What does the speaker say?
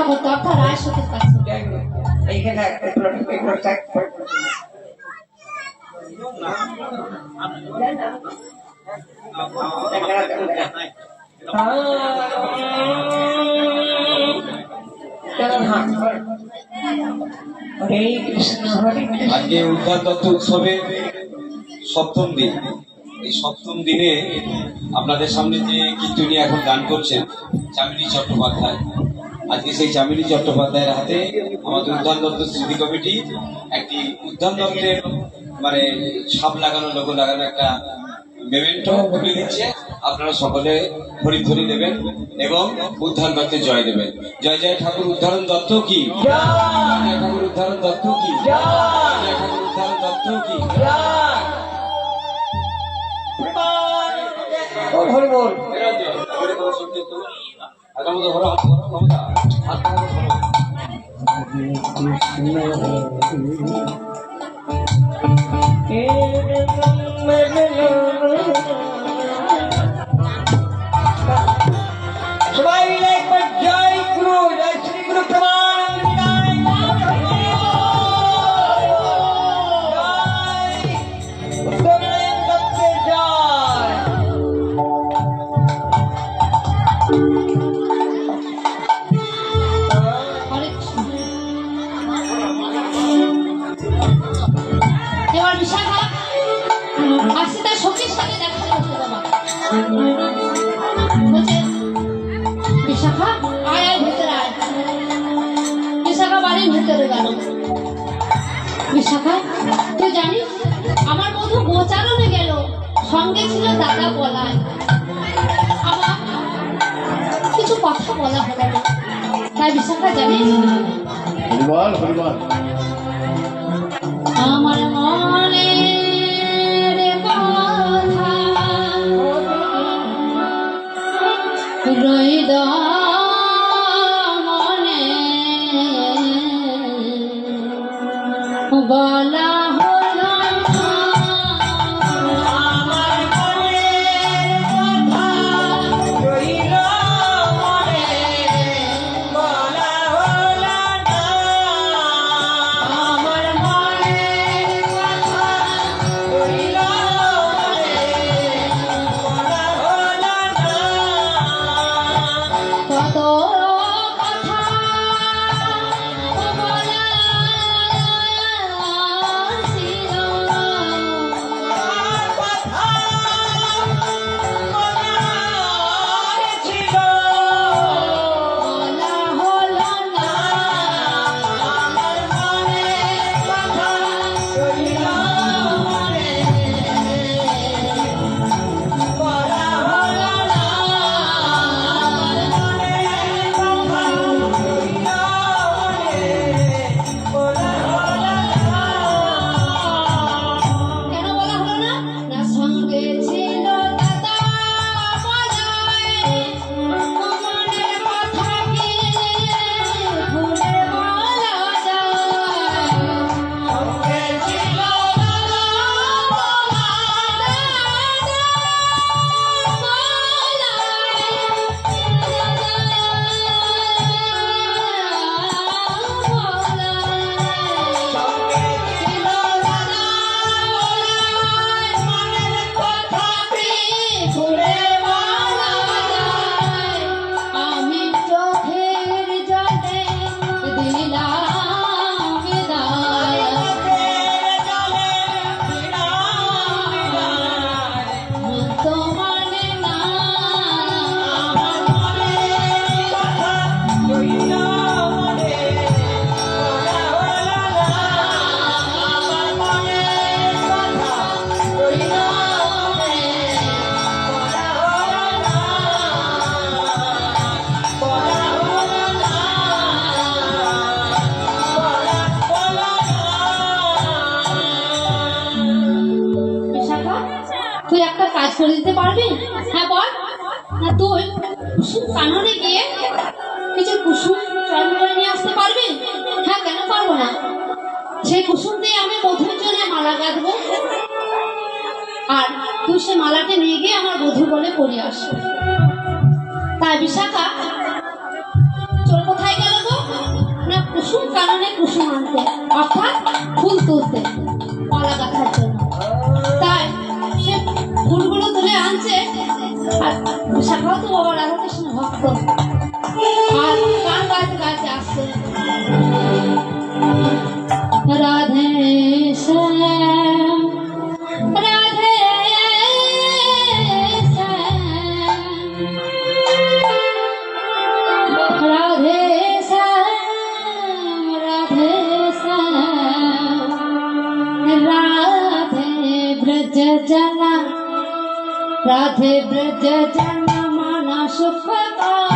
করতে অর্থাৎ রায় সতীর কাছে। এইখানে আজকে উদ্ধার তত্ত্ব উৎসবের সপ্তম দিন। এই সপ্তম দিনে আপনাদের সামনে যে কীর্তনী এখন গান করছেন চামেলি চট্টোপাধ্যায়, আজকে সেই চামেলি চট্টোপাধ্যায়ের হাতে আমাদের উদ্যান দত্ত স্মৃতি কমিটি একটি উদ্যান দত্তের মানে ছাপ লাগানো, লোগো লাগানো একটা মেমেন্টো তুলে দিচ্ছে। আপনারা সকলে হরিধ্বনি দেবেন এবং উদ্ধান দত্তের জয় দেবেন। জয় জয় ঠাকুর উদ্ধারণ দত্ত কি, জয় ঠাকুর উদ্ধারণ দত্ত কি, জয় ঠাকুর উদ্ধারণ দত্ত কি। সবাই মিলে একবার জয় গুরু, জয় শ্রী গুরু এবার বিশাখা আসছে তার সখীর সাথে দেখা করতে বাবা বলছে, বিশাখা আয় আয় ভেতরে আয়। বিশাখা বাড়ির ভেতরে গেল। বিশাখা তুই জানিস আমার বধূ গোচারণে গেল, সঙ্গে ছিল দাদা বলায়। আমার কিছু কথা বলা হলো না। তাই বিশাখা জানিস আমার মনের কথা রইল মনে বলা হলো না। আমার মনের কথা রইল মনে বলা হলো না। আমার মনের কথা রইল মনে বলা হলো না। কত কথা বলা ছিল, কথা বলা ছিল, বলা হলো না। আমার মনের কথা রইল মনে বলা হলো না। আমার মনের কথা রইল মনে বলা হলো না। কেন বলা হলো না? না সঙ্গে ছিল দাদা বলায়, মনের কথা কি ভুলে বলা যায়? সঙ্গে ছিল দাদা আমি চোখের জলে দিলাম বিদায়, তো মানে না। আমার মনের কথা রইল মনে বলা হলো না। আমার মনের কথা রইল মনে বলা হলো না। বলা হলো না। বলা বিশাখা তুই একটা কাজ করে দিতে পারবি? হ্যাঁ বল না। তুই কুসুম কাননে গিয়ে কিছু কুসুম চয়ন করে নিয়ে আসতে পারবি? হ্যাঁ কেন পারবো না। সেই কুসুম দিয়ে আমি বধুর জন্য মালা গাঁথবো, আর তুই সে মালাকে নিয়ে গিয়ে আমার বধূ বলে পরিয়ে আসবো। তাই বিশাখা চোর কোথায় গেল গো? কুসুম আনতে, অর্থাৎ ফুল তুলতে, মালা গাঁথার জন্য। তাই সে ফুলগুলো তুলে আনছে, আর বিশাখাও তো বাবা রাধাকৃষ্ণ ভক্ত, আর গান গাইতে গাইতে আসছে, রাধে শ্যাম রাধে রাধে শ্যাম রাধে শ্যাম রাধে ব্রজ जना राधे ब्रज जन मन सुख का